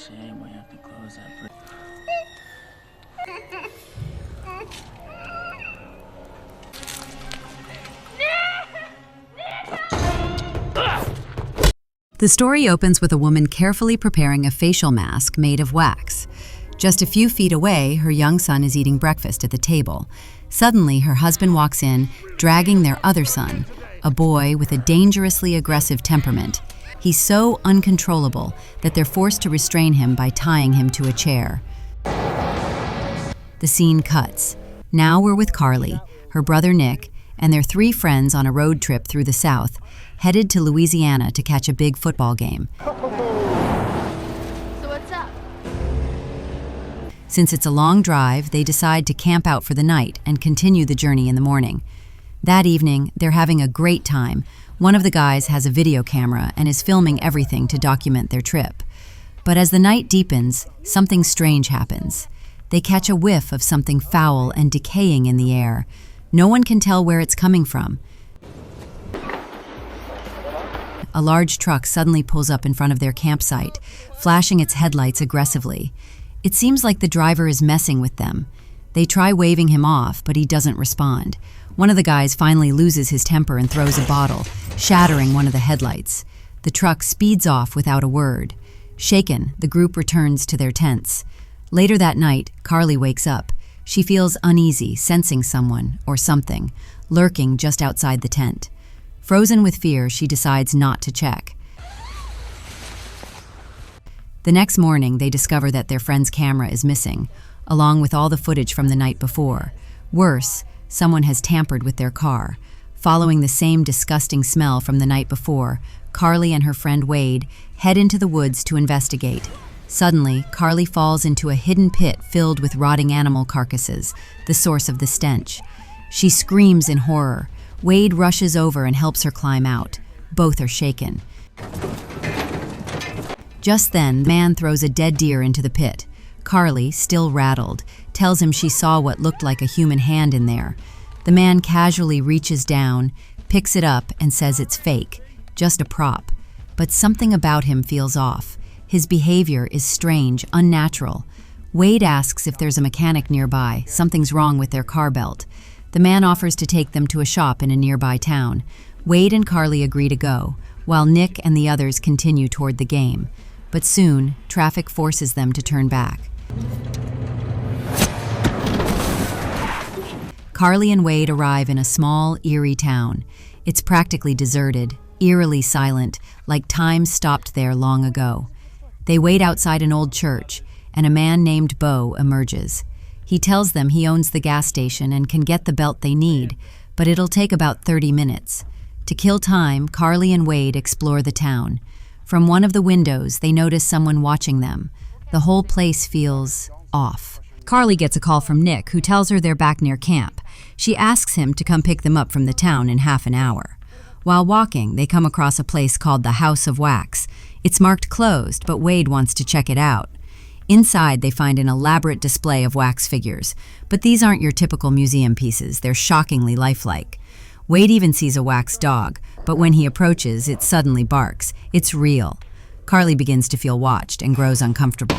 shame we have to close that bridge. The story opens with a woman carefully preparing a facial mask made of wax. Just a few feet away, her young son is eating breakfast at the table. Suddenly, her husband walks in, dragging their other son, a boy with a dangerously aggressive temperament. He's so uncontrollable that they're forced to restrain him by tying him to a chair. The scene cuts. Now we're with Carly, her brother Nick, and their 3 friends on a road trip through the South, headed to Louisiana to catch a big football game. So what's up? Since it's a long drive, they decide to camp out for the night and continue the journey in the morning. That evening, they're having a great time. One of the guys has a video camera and is filming everything to document their trip. But as the night deepens, something strange happens. They catch a whiff of something foul and decaying in the air. No one can tell where it's coming from. A large truck suddenly pulls up in front of their campsite, flashing its headlights aggressively. It seems like the driver is messing with them. They try waving him off, but he doesn't respond. One of the guys finally loses his temper and throws a bottle, shattering one of the headlights. The truck speeds off without a word. Shaken, the group returns to their tents. Later that night, Carly wakes up. She feels uneasy, sensing someone, or something, lurking just outside the tent. Frozen with fear, she decides not to check. The next morning, they discover that their friend's camera is missing, along with all the footage from the night before. Worse, someone has tampered with their car. Following the same disgusting smell from the night before, Carly and her friend Wade head into the woods to investigate. Suddenly, Carly falls into a hidden pit filled with rotting animal carcasses, the source of the stench. She screams in horror. Wade rushes over and helps her climb out. Both are shaken. Just then, the man throws a dead deer into the pit. Carly, still rattled, tells him she saw what looked like a human hand in there. The man casually reaches down, picks it up, and says it's fake, just a prop. But something about him feels off. His behavior is strange, unnatural. Wade asks if there's a mechanic nearby. Something's wrong with their car belt. The man offers to take them to a shop in a nearby town. Wade and Carly agree to go, while Nick and the others continue toward the game. But soon, traffic forces them to turn back. Carly and Wade arrive in a small, eerie town. It's practically deserted, eerily silent, like time stopped there long ago. They wait outside an old church, and a man named Bo emerges. He tells them he owns the gas station and can get the belt they need, but it'll take about 30 minutes. To kill time, Carly and Wade explore the town. From one of the windows, they notice someone watching them. The whole place feels off. Carly gets a call from Nick, who tells her they're back near camp. She asks him to come pick them up from the town in half an hour. While walking, they come across a place called the House of Wax. It's marked closed, but Wade wants to check it out. Inside, they find an elaborate display of wax figures. But these aren't your typical museum pieces. They're shockingly lifelike. Wade even sees a wax dog, but when he approaches, it suddenly barks. It's real. Carly begins to feel watched and grows uncomfortable.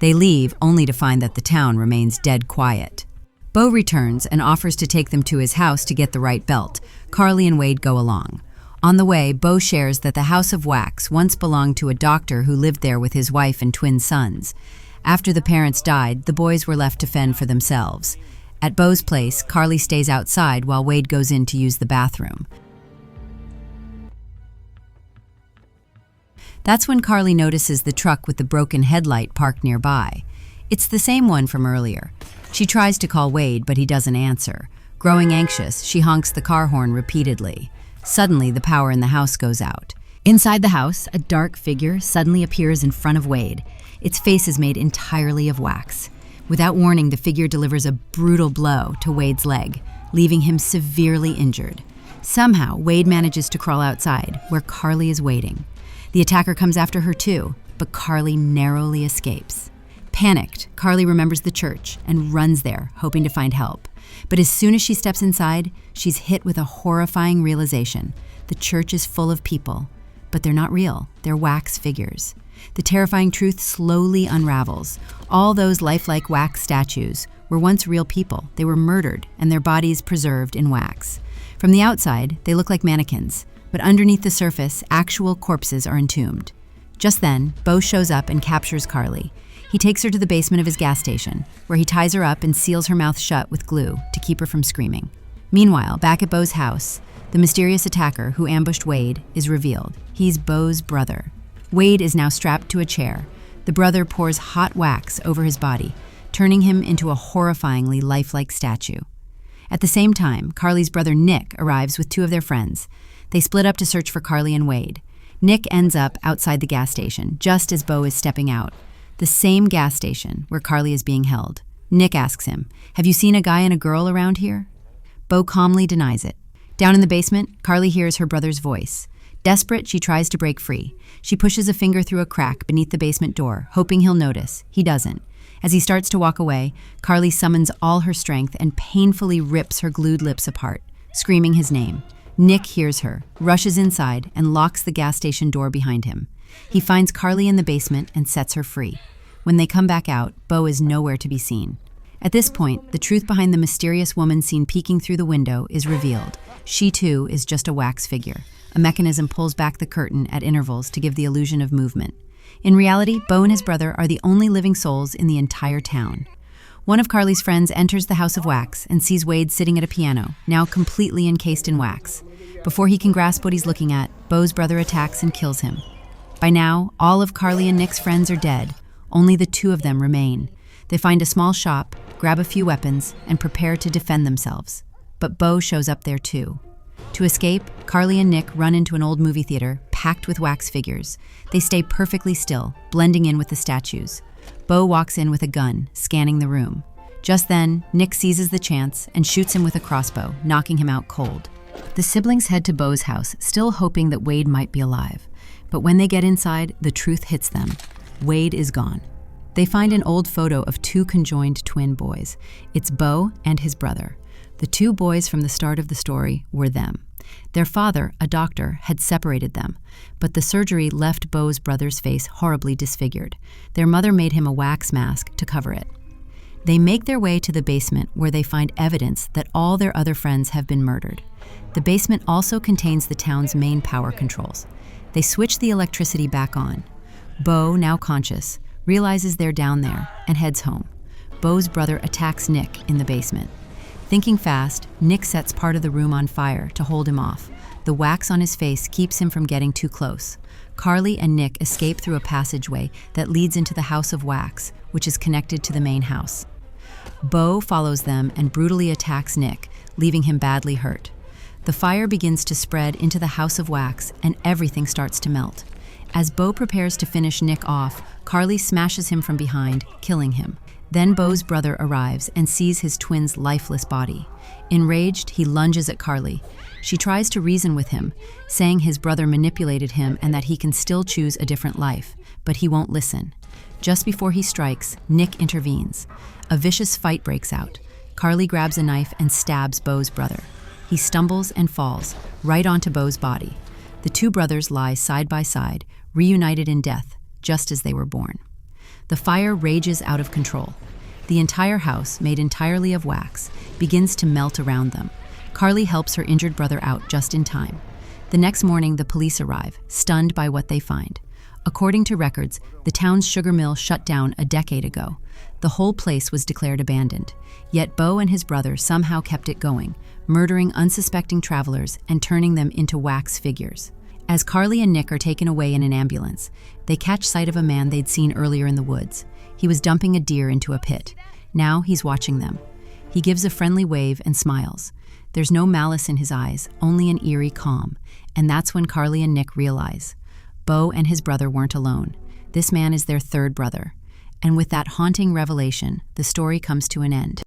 They leave, only to find that the town remains dead quiet. Bo returns and offers to take them to his house to get the right belt. Carly and Wade go along. On the way, Bo shares that the House of Wax once belonged to a doctor who lived there with his wife and twin sons. After the parents died, the boys were left to fend for themselves. At Bo's place, Carly stays outside while Wade goes in to use the bathroom. That's when Carly notices the truck with the broken headlight parked nearby. It's the same one from earlier. She tries to call Wade, but he doesn't answer. Growing anxious, she honks the car horn repeatedly. Suddenly, the power in the house goes out. Inside the house, a dark figure suddenly appears in front of Wade. Its face is made entirely of wax. Without warning, the figure delivers a brutal blow to Wade's leg, leaving him severely injured. Somehow, Wade manages to crawl outside, where Carly is waiting. The attacker comes after her too, but Carly narrowly escapes. Panicked, Carly remembers the church and runs there, hoping to find help. But as soon as she steps inside, she's hit with a horrifying realization. The church is full of people, But they're not real. They're wax figures. The terrifying truth slowly unravels. All those lifelike wax statues were once real people. They were murdered and their bodies preserved in wax. From the outside, they look like mannequins, but underneath the surface, actual corpses are entombed. Just then, Bo shows up and captures Carly. He takes her to the basement of his gas station, where he ties her up and seals her mouth shut with glue to keep her from screaming. Meanwhile, back at Bo's house, the mysterious attacker who ambushed Wade is revealed. He's Bo's brother. Wade is now strapped to a chair. The brother pours hot wax over his body, turning him into a horrifyingly lifelike statue. At the same time, Carly's brother Nick arrives with two of their friends. They split up to search for Carly and Wade. Nick ends up outside the gas station, just as Bo is stepping out. The same gas station where Carly is being held. Nick asks him, "Have you seen a guy and a girl around here?" Bo calmly denies it. Down in the basement, Carly hears her brother's voice. Desperate, she tries to break free. She pushes a finger through a crack beneath the basement door, hoping he'll notice. He doesn't. As he starts to walk away, Carly summons all her strength and painfully rips her glued lips apart, screaming his name. Nick hears her, rushes inside, and locks the gas station door behind him. He finds Carly in the basement and sets her free. When they come back out, Bo is nowhere to be seen. At this point, the truth behind the mysterious woman seen peeking through the window is revealed. She, too, is just a wax figure. A mechanism pulls back the curtain at intervals to give the illusion of movement. In reality, Bo and his brother are the only living souls in the entire town. One of Carly's friends enters the house of wax and sees Wade sitting at a piano, now completely encased in wax. Before he can grasp what he's looking at, Bo's brother attacks and kills him. By now, all of Carly and Nick's friends are dead. Only the two of them remain. They find a small shop, grab a few weapons, and prepare to defend themselves. But Bo shows up there too. To escape, Carly and Nick run into an old movie theater packed with wax figures. They stay perfectly still, blending in with the statues. Bo walks in with a gun, scanning the room. Just then, Nick seizes the chance and shoots him with a crossbow, knocking him out cold. The siblings head to Bo's house, still hoping that Wade might be alive. But when they get inside, the truth hits them. Wade is gone. They find an old photo of two conjoined twin boys. It's Bo and his brother. The two boys from the start of the story were them. Their father, a doctor, had separated them, but the surgery left Bo's brother's face horribly disfigured. Their mother made him a wax mask to cover it. They make their way to the basement where they find evidence that all their other friends have been murdered. The basement also contains the town's main power controls. They switch the electricity back on. Bo, now conscious, realizes they're down there and heads home. Bo's brother attacks Nick in the basement. Thinking fast, Nick sets part of the room on fire to hold him off. The wax on his face keeps him from getting too close. Carly and Nick escape through a passageway that leads into the house of wax, which is connected to the main house. Bo follows them and brutally attacks Nick, leaving him badly hurt. The fire begins to spread into the house of wax and everything starts to melt. As Bo prepares to finish Nick off, Carly smashes him from behind, killing him. Then Bo's brother arrives and sees his twin's lifeless body. Enraged, he lunges at Carly. She tries to reason with him, saying his brother manipulated him and that he can still choose a different life, but he won't listen. Just before he strikes, Nick intervenes. A vicious fight breaks out. Carly grabs a knife and stabs Bo's brother. He stumbles and falls, right onto Bo's body. The two brothers lie side by side, reunited in death, just as they were born. The fire rages out of control. The entire house, made entirely of wax, begins to melt around them. Carly helps her injured brother out just in time. The next morning, the police arrive, stunned by what they find. According to records, the town's sugar mill shut down a decade ago. The whole place was declared abandoned. Yet Bo and his brother somehow kept it going, murdering unsuspecting travelers and turning them into wax figures. As Carly and Nick are taken away in an ambulance, they catch sight of a man they'd seen earlier in the woods. He was dumping a deer into a pit. Now he's watching them. He gives a friendly wave and smiles. There's no malice in his eyes, only an eerie calm. And that's when Carly and Nick realize Bo and his brother weren't alone. This man is their third brother. And with that haunting revelation, the story comes to an end.